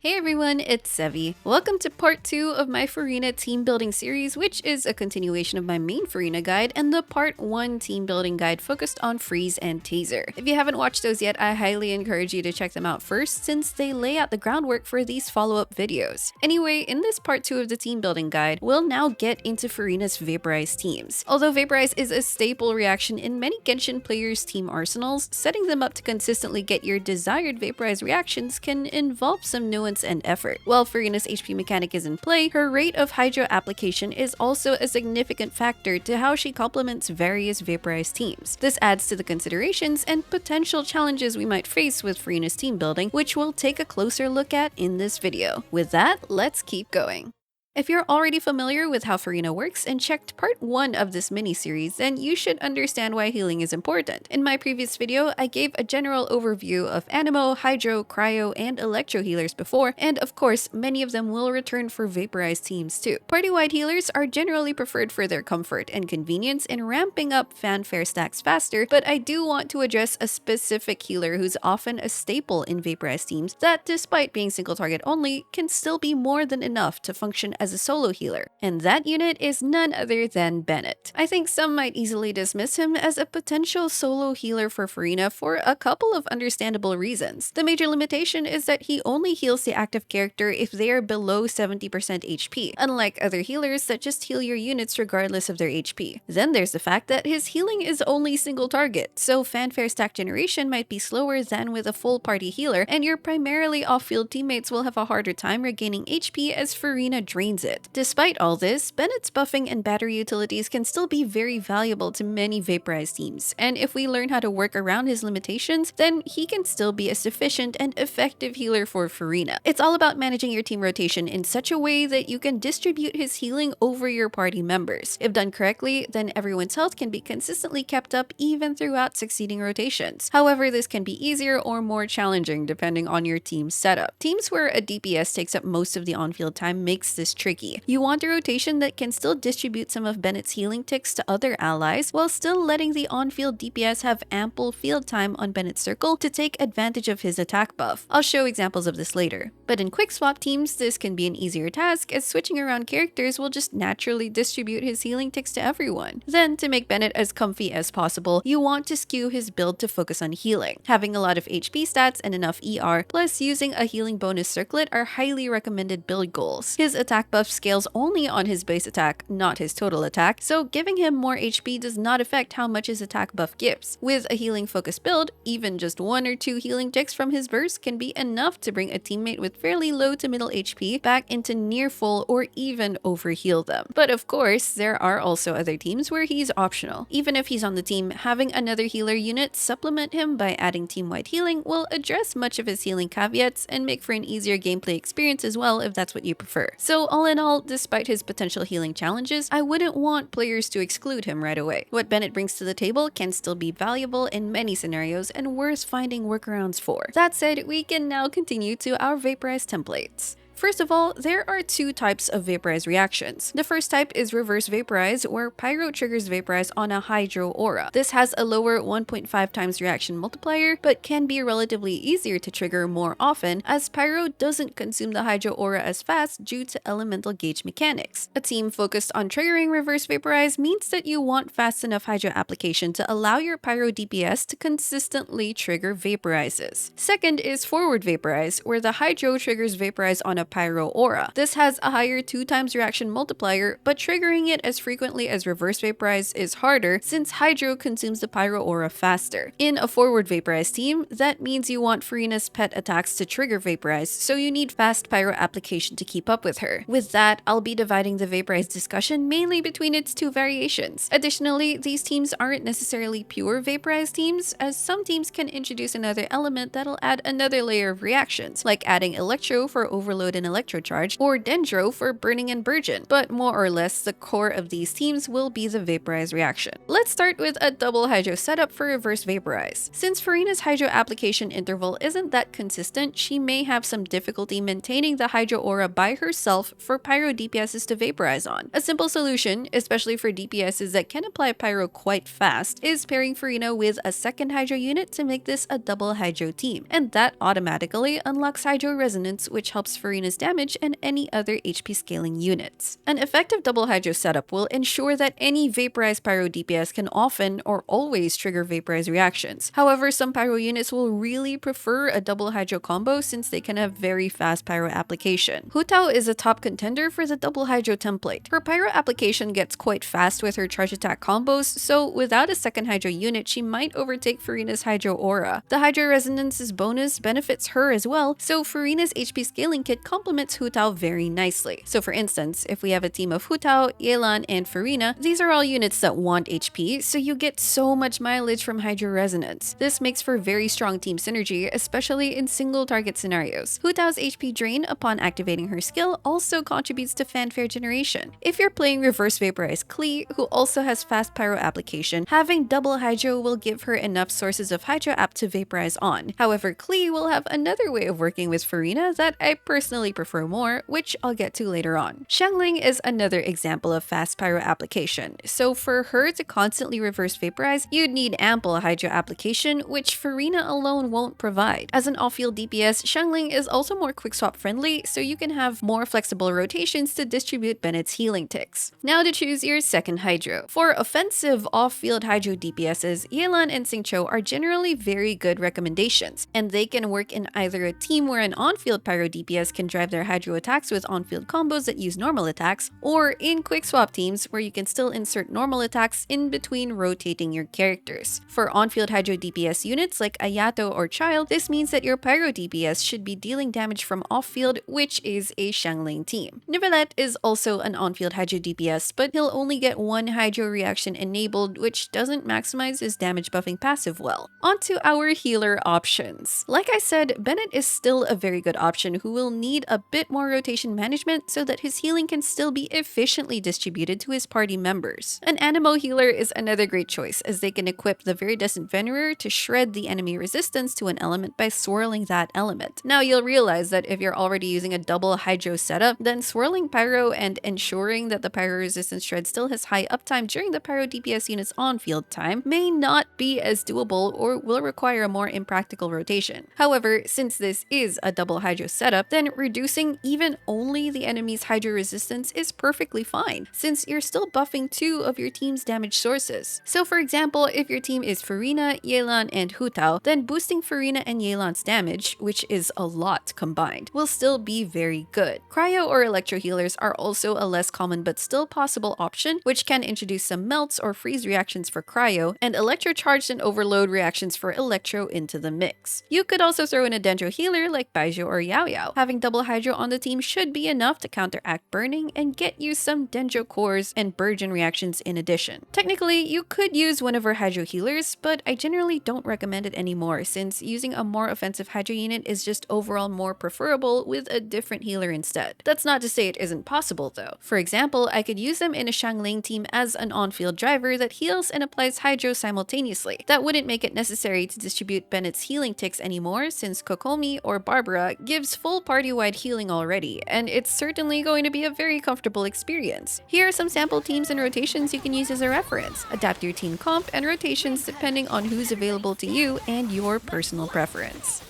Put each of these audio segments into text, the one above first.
Hey everyone, it's Sevy. Welcome to part 2 of my Furina team building series, which is a continuation of my main Furina guide and the part 1 team building guide focused on Freeze and Taser. If you haven't watched those yet, I highly encourage you to check them out first since they lay out the groundwork for these follow-up videos. Anyway, in this part 2 of the team building guide, we'll now get into Furina's Vaporize teams. Although Vaporize is a staple reaction in many Genshin players' team arsenals, setting them up to consistently get your desired Vaporize reactions can involve some nuance and effort. While Furina's HP mechanic is in play, her rate of Hydro application is also a significant factor to how she complements various Vaporize teams. This adds to the considerations and potential challenges we might face with Furina's team building, which we'll take a closer look at in this video. With that, let's keep going. If you're already familiar with how Furina works and checked part 1 of this mini-series, then you should understand why healing is important. In my previous video, I gave a general overview of Animo, Hydro, Cryo, and Electro healers before, and of course, many of them will return for Vaporize teams too. Party-wide healers are generally preferred for their comfort and convenience in ramping up fanfare stacks faster, but I do want to address a specific healer who's often a staple in Vaporize teams that, despite being single target only, can still be more than enough to function as a solo healer, and that unit is none other than Bennett. I think some might easily dismiss him as a potential solo healer for Furina for a couple of understandable reasons. The major limitation is that he only heals the active character if they are below 70% HP, unlike other healers that just heal your units regardless of their HP. Then there's the fact that his healing is only single target, so fanfare stack generation might be slower than with a full party healer, and your primarily off-field teammates will have a harder time regaining HP as Furina drains it. Despite all this, Bennett's buffing and battery utilities can still be very valuable to many Vaporize teams, and if we learn how to work around his limitations, then he can still be a sufficient and effective healer for Furina. It's all about managing your team rotation in such a way that you can distribute his healing over your party members. If done correctly, then everyone's health can be consistently kept up even throughout succeeding rotations. However, this can be easier or more challenging depending on your team's setup. Teams where a DPS takes up most of the on-field time makes this tricky. You want a rotation that can still distribute some of Bennett's healing ticks to other allies while still letting the on-field DPS have ample field time on Bennett's circle to take advantage of his attack buff. I'll show examples of this later. But in quick swap teams, this can be an easier task as switching around characters will just naturally distribute his healing ticks to everyone. Then, to make Bennett as comfy as possible, you want to skew his build to focus on healing. Having a lot of HP stats and enough ER, plus using a healing bonus circlet are highly recommended build goals. His attack buff scales only on his base attack, not his total attack, so giving him more HP does not affect how much his attack buff gives. With a healing focused build, even just 1 or 2 healing ticks from his burst can be enough to bring a teammate with fairly low to middle HP back into near full or even overheal them. But of course, there are also other teams where he's optional. Even if he's on the team, having another healer unit supplement him by adding team-wide healing will address much of his healing caveats and make for an easier gameplay experience as well if that's what you prefer. So all in all, despite his potential healing challenges, I wouldn't want players to exclude him right away. What Bennett brings to the table can still be valuable in many scenarios and worth finding workarounds for. That said, we can now continue to our Vaporize templates. First of all, there are 2 types of Vaporize reactions. The first type is Reverse Vaporize, where Pyro triggers Vaporize on a Hydro aura. This has a lower 1.5 times reaction multiplier, but can be relatively easier to trigger more often, as Pyro doesn't consume the Hydro aura as fast due to elemental gauge mechanics. A team focused on triggering Reverse Vaporize means that you want fast enough Hydro application to allow your Pyro DPS to consistently trigger Vaporizes. Second is Forward Vaporize, where the Hydro triggers Vaporize on a Pyro aura. This has a higher 2 times reaction multiplier, but triggering it as frequently as Reverse Vaporize is harder since Hydro consumes the Pyro aura faster. In a Forward Vaporize team, that means you want Furina's pet attacks to trigger Vaporize, so you need fast Pyro application to keep up with her. With that, I'll be dividing the Vaporize discussion mainly between its 2 variations. Additionally, these teams aren't necessarily pure Vaporize teams, as some teams can introduce another element that'll add another layer of reactions, like adding Electro for overloaded and Electrocharge, or Dendro for Burning and Burgeon, but more or less the core of these teams will be the Vaporize reaction. Let's start with a double Hydro setup for Reverse Vaporize. Since Furina's Hydro application interval isn't that consistent, she may have some difficulty maintaining the Hydro aura by herself for Pyro DPSes to vaporize on. A simple solution, especially for DPSs that can apply Pyro quite fast, is pairing Furina with a second Hydro unit to make this a double Hydro team, and that automatically unlocks Hydro Resonance, which helps Furina's damage and any other HP scaling units. An effective double Hydro setup will ensure that any Vaporize Pyro DPS can often or always trigger Vaporize reactions. However, some Pyro units will really prefer a double Hydro combo since they can have very fast Pyro application. Hu Tao is a top contender for the double Hydro template. Her Pyro application gets quite fast with her charge attack combos, so without a second Hydro unit, she might overtake Furina's Hydro aura. The Hydro Resonance's bonus benefits her as well, so Furina's HP scaling kit complements Hu Tao very nicely. So for instance, if we have a team of Hu Tao, Yelan, and Furina, these are all units that want HP, so you get so much mileage from Hydro Resonance. This makes for very strong team synergy, especially in single target scenarios. Hu Tao's HP drain upon activating her skill also contributes to fanfare generation. If you're playing Reverse Vaporize Klee, who also has fast Pyro application, having double Hydro will give her enough sources of Hydro app to vaporize on. However, Klee will have another way of working with Furina that I personally prefer more, which I'll get to later on. Xiangling is another example of fast Pyro application, so for her to constantly reverse vaporize, you'd need ample Hydro application, which Furina alone won't provide. As an off-field DPS, Xiangling is also more quick-swap friendly, so you can have more flexible rotations to distribute Bennett's healing ticks. Now to choose your second Hydro. For offensive off-field Hydro DPSs, Yelan and Xingqiu are generally very good recommendations, and they can work in either a team where an on-field Pyro DPS can drive their Hydro attacks with on-field combos that use normal attacks, or in quick-swap teams where you can still insert normal attacks in between rotating your characters. For on-field Hydro DPS units like Ayato or Child, this means that your Pyro DPS should be dealing damage from off-field, which is a Xiangling team. Neverlet is also an on-field Hydro DPS, but he'll only get one Hydro reaction enabled, which doesn't maximize his damage buffing passive well. Onto our healer options. Like I said, Bennett is still a very good option who will need a bit more rotation management so that his healing can still be efficiently distributed to his party members. An Animo healer is another great choice, as they can equip the Viridescent Venerer to shred the enemy resistance to an element by swirling that element. Now you'll realize that if you're already using a double Hydro setup, then swirling Pyro and ensuring that the Pyro resistance shred still has high uptime during the Pyro DPS unit's on-field time may not be as doable or will require a more impractical rotation. However, since this is a double Hydro setup, then reducing even only the enemy's Hydro resistance is perfectly fine, since you're still buffing two of your team's damage sources. So for example, if your team is Furina, Yelan, and Hu Tao, then boosting Furina and Yelan's damage, which is a lot combined, will still be very good. Cryo or Electro healers are also a less common but still possible option, which can introduce some melts or freeze reactions for Cryo, and Electro charged and overload reactions for Electro into the mix. You could also throw in a Dendro healer like Baijiu or Yao Yao. Having double Hydro on the team should be enough to counteract burning and get you some Dendro cores and Burgeon reactions in addition. Technically, you could use one of our Hydro healers, but I generally don't recommend it anymore since using a more offensive Hydro unit is just overall more preferable with a different healer instead. That's not to say it isn't possible though. For example, I could use them in a Xiangling team as an on-field driver that heals and applies Hydro simultaneously. That wouldn't make it necessary to distribute Bennett's healing ticks anymore since Kokomi or Barbara gives full party-wide healing already, and it's certainly going to be a very comfortable experience. Here are some sample teams and rotations you can use as a reference. Adapt your team comp and rotations depending on who's available to you and your personal preference.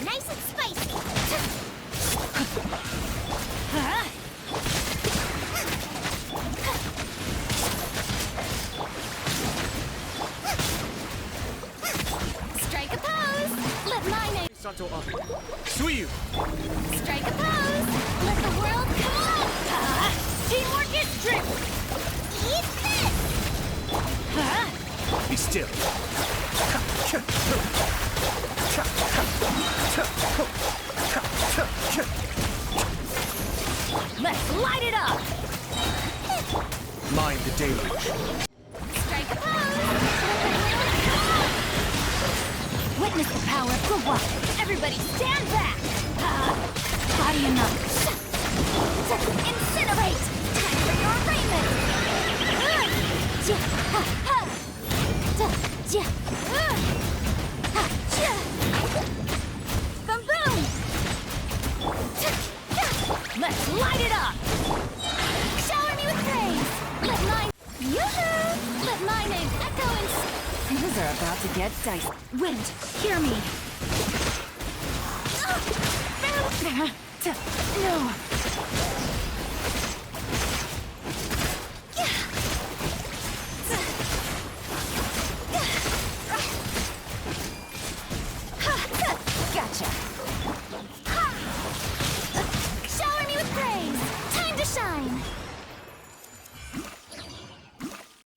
Nice and spicy. Strike a pose. Let my name. Sato up. Suiyu. Strike a pose. Let the world come out. Teamwork is strength. Eat this. Be still. Let's light it up. Mind the deluge. Strike a pose. Witness the power of the one. Everybody stand back. Easy enough. Incinerate! Time for your arraignment! Boom boom! Let's light it up! Shower me with praise! Let mine... Yoo-hoo! Let my name echo in... Things are about to get dicey. Wind, hear me! No! Gotcha! Shower me with praise! Time to shine!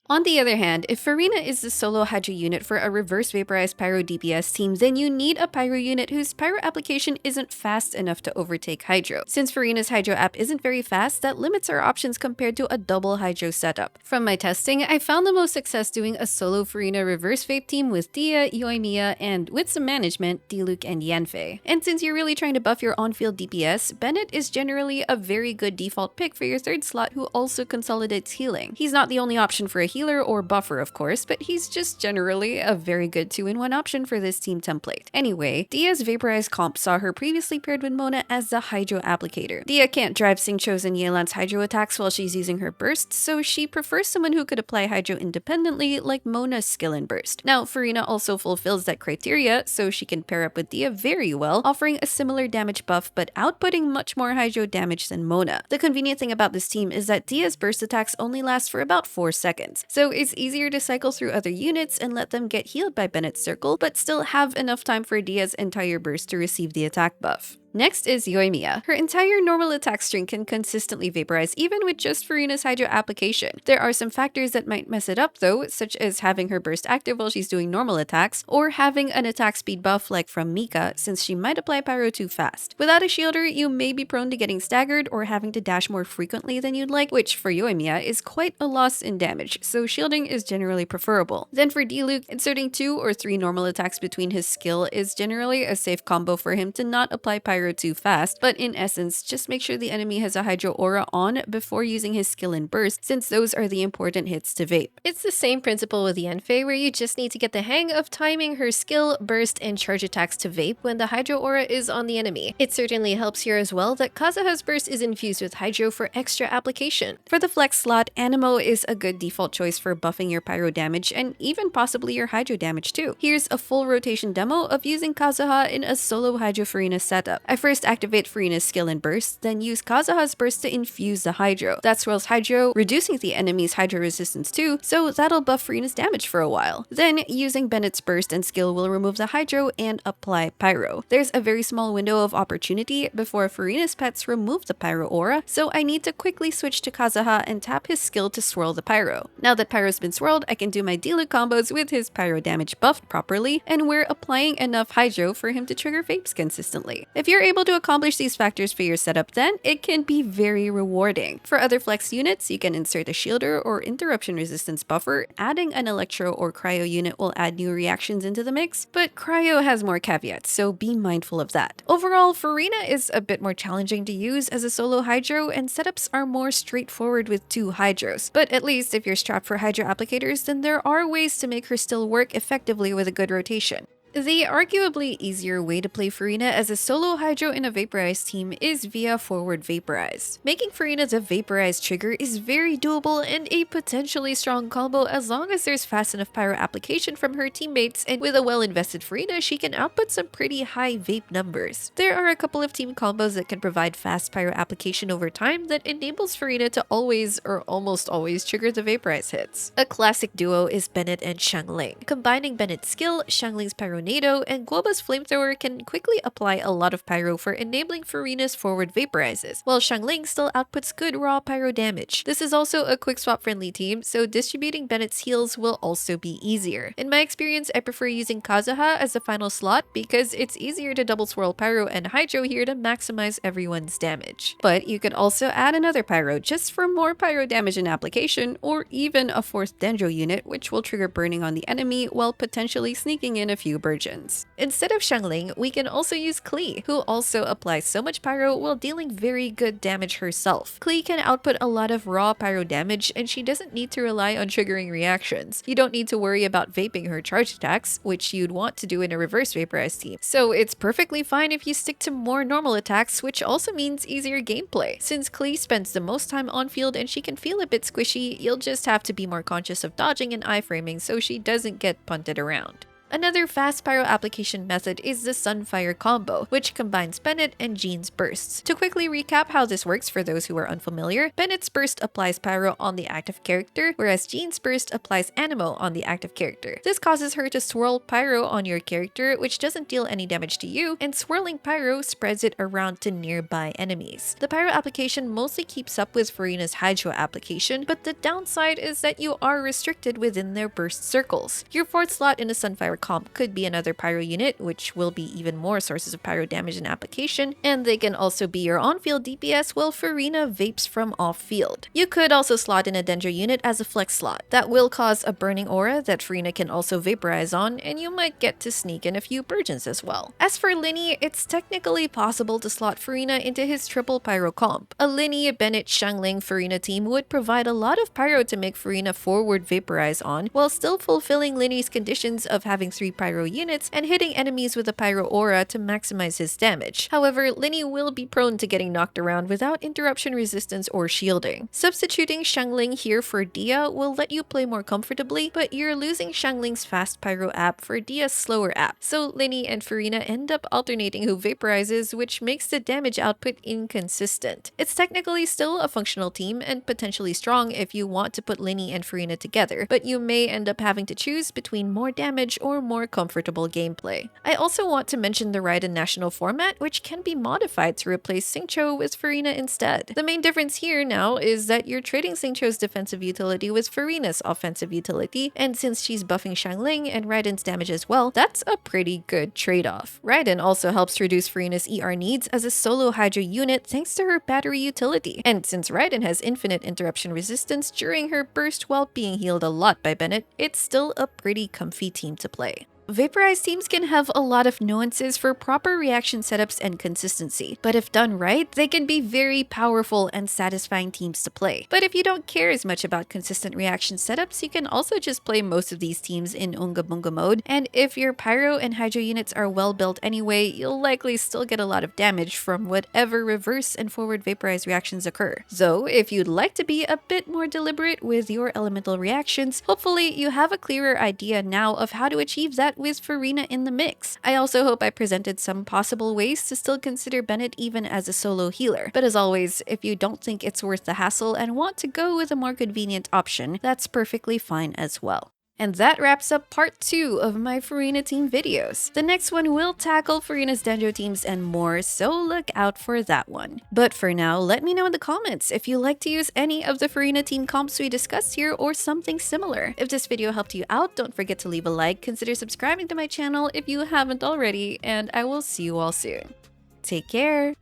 On the other hand, if Furina is the solo Hydro unit for a Reverse Vaporize Pyro DPS team, then you need a Pyro unit whose Pyro application isn't fast enough to overtake Hydro. Since Furina's Hydro app isn't very fast, that limits our options compared to a double Hydro setup. From my testing, I found the most success doing a solo Furina Reverse Vape team with Dehya, Yoimiya, and with some management, Diluc and Yanfei. And since you're really trying to buff your on-field DPS, Bennett is generally a very good default pick for your third slot who also consolidates healing. He's not the only option for a healer or buffer, of course, but he's just generally a very good 2-in-1 option for this team template. Anyway, Dehya's Vaporize comp saw her previously paired with Mona as the Hydro applicator. Dehya can't drive Xingqiu's and Yelan's Hydro attacks while she's using her burst, so she prefers someone who could apply Hydro independently, like Mona's skill and burst. Now, Furina also fulfills that criteria, so she can pair up with Dehya very well, offering a similar damage buff but outputting much more Hydro damage than Mona. The convenient thing about this team is that Dehya's burst attacks only last for about 4 seconds, so it's easier to cycle through other units and let them get healed by Bennett's circle, but still have enough time for Dehya's entire burst to receive the attack buff. Next is Yoimiya. Her entire normal attack string can consistently vaporize even with just Furina's Hydro application. There are some factors that might mess it up though, such as having her burst active while she's doing normal attacks, or having an attack speed buff like from Mika, since she might apply Pyro too fast. Without a shielder, you may be prone to getting staggered or having to dash more frequently than you'd like, which for Yoimiya is quite a loss in damage, so shielding is generally preferable. Then for Diluc, inserting 2 or 3 normal attacks between his skill is generally a safe combo for him to not apply Pyro too fast, but in essence, just make sure the enemy has a Hydro aura on before using his skill and burst, since those are the important hits to vape. It's the same principle with Yanfei, where you just need to get the hang of timing her skill, burst, and charge attacks to vape when the Hydro aura is on the enemy. It certainly helps here as well that Kazuha's burst is infused with Hydro for extra application. For the flex slot, Animo is a good default choice for buffing your Pyro damage and even possibly your Hydro damage too. Here's a full rotation demo of using Kazuha in a solo Hydro Furina setup. I first activate Furina's skill and burst, then use Kazuha's burst to infuse the Hydro. That swirls Hydro, reducing the enemy's Hydro resistance too, so that'll buff Furina's damage for a while. Then, using Bennett's burst and skill will remove the Hydro and apply Pyro. There's a very small window of opportunity before Furina's pets remove the Pyro aura, so I need to quickly switch to Kazuha and tap his skill to swirl the Pyro. Now that Pyro's been swirled, I can do my Diluc combos with his Pyro damage buffed properly, and we're applying enough Hydro for him to trigger vapes consistently. If you're able to accomplish these factors for your setup, then it can be very rewarding. For other flex units, you can insert a shielder or interruption resistance buffer. Adding an electro or cryo unit will add new reactions into the mix, but cryo has more caveats, so be mindful of that. Overall, Furina is a bit more challenging to use as a solo Hydro, and setups are more straightforward with 2 Hydros. But at least if you're strapped for Hydro applicators, then there are ways to make her still work effectively with a good rotation. The arguably easier way to play Furina as a solo Hydro in a Vaporize team is via Forward Vaporize. Making Furina the Vaporize trigger is very doable and a potentially strong combo as long as there's fast enough Pyro application from her teammates, and with a well-invested Furina, she can output some pretty high vape numbers. There are a couple of team combos that can provide fast Pyro application over time that enables Furina to always or almost always trigger the Vaporize hits. A classic duo is Bennett and Xiangling. Combining Bennett's skill, Xiangling's Pyro and Guoba's flamethrower can quickly apply a lot of Pyro for enabling Furina's forward vaporizes, while Xiangling still outputs good raw Pyro damage. This is also a quick swap friendly team, so distributing Bennett's heals will also be easier. In my experience, I prefer using Kazuha as the final slot because it's easier to double swirl Pyro and Hydro here to maximize everyone's damage. But you could also add another Pyro just for more Pyro damage and application, or even a 4th Dendro unit which will trigger burning on the enemy while potentially sneaking in a few bursts versions. Instead of Xiangling, we can also use Klee, who also applies so much pyro while dealing very good damage herself. Klee can output a lot of raw pyro damage, and she doesn't need to rely on triggering reactions. You don't need to worry about vaping her charge attacks, which you'd want to do in a reverse vaporize team. So it's perfectly fine if you stick to more normal attacks, which also means easier gameplay. Since Klee spends the most time on field and she can feel a bit squishy, you'll just have to be more conscious of dodging and iframing so she doesn't get punted around. Another fast pyro application method is the Sunfire combo, which combines Bennett and Jean's bursts. To quickly recap how this works for those who are unfamiliar, Bennett's burst applies pyro on the active character, whereas Jean's burst applies anemo on the active character. This causes her to swirl pyro on your character, which doesn't deal any damage to you, and swirling pyro spreads it around to nearby enemies. The pyro application mostly keeps up with Furina's hydro application, but the downside is that you are restricted within their burst circles. Your fourth slot in a Sunfire comp could be another pyro unit, which will be even more sources of pyro damage and application, and they can also be your on-field DPS while Furina vapes from off-field. You could also slot in a Dendro unit as a flex slot. That will cause a burning aura that Furina can also vaporize on, and you might get to sneak in a few burgeons as well. As for Lyney, it's technically possible to slot Furina into his triple pyro comp. A Lyney, Bennett, Xiangling, Furina team would provide a lot of pyro to make Furina forward vaporize on, while still fulfilling Lyney's conditions of having 3 pyro units and hitting enemies with a pyro aura to maximize his damage. However, Lyney will be prone to getting knocked around without interruption resistance or shielding. Substituting Xiangling here for Dehya will let you play more comfortably, but you're losing Xiangling's fast pyro app for Dehya's slower app, so Lyney and Furina end up alternating who vaporizes, which makes the damage output inconsistent. It's technically still a functional team and potentially strong if you want to put Lyney and Furina together, but you may end up having to choose between more damage or more comfortable gameplay. I also want to mention the Raiden National format, which can be modified to replace Xingqiu with Furina instead. The main difference here now is that you're trading Xingqiu's defensive utility with Furina's offensive utility, and since she's buffing Xiangling and Raiden's damage as well, that's a pretty good trade-off. Raiden also helps reduce Furina's ER needs as a solo Hydra unit thanks to her battery utility, and since Raiden has infinite interruption resistance during her burst while being healed a lot by Bennett, it's still a pretty comfy team to play. Vaporize teams can have a lot of nuances for proper reaction setups and consistency, but if done right, they can be very powerful and satisfying teams to play. But if you don't care as much about consistent reaction setups, you can also just play most of these teams in Unga Bunga mode, and if your Pyro and Hydro units are well built anyway, you'll likely still get a lot of damage from whatever reverse and forward vaporize reactions occur. Though, if you'd like to be a bit more deliberate with your elemental reactions, hopefully you have a clearer idea now of how to achieve that with Furina in the mix. I also hope I presented some possible ways to still consider Bennett even as a solo healer. But as always, if you don't think it's worth the hassle and want to go with a more convenient option, that's perfectly fine as well. And that wraps up part 2 of my Furina team videos. The next one will tackle Furina's Dendro teams and more, so look out for that one. But for now, let me know in the comments if you like to use any of the Furina team comps we discussed here or something similar. If this video helped you out, don't forget to leave a like, consider subscribing to my channel if you haven't already, and I will see you all soon. Take care!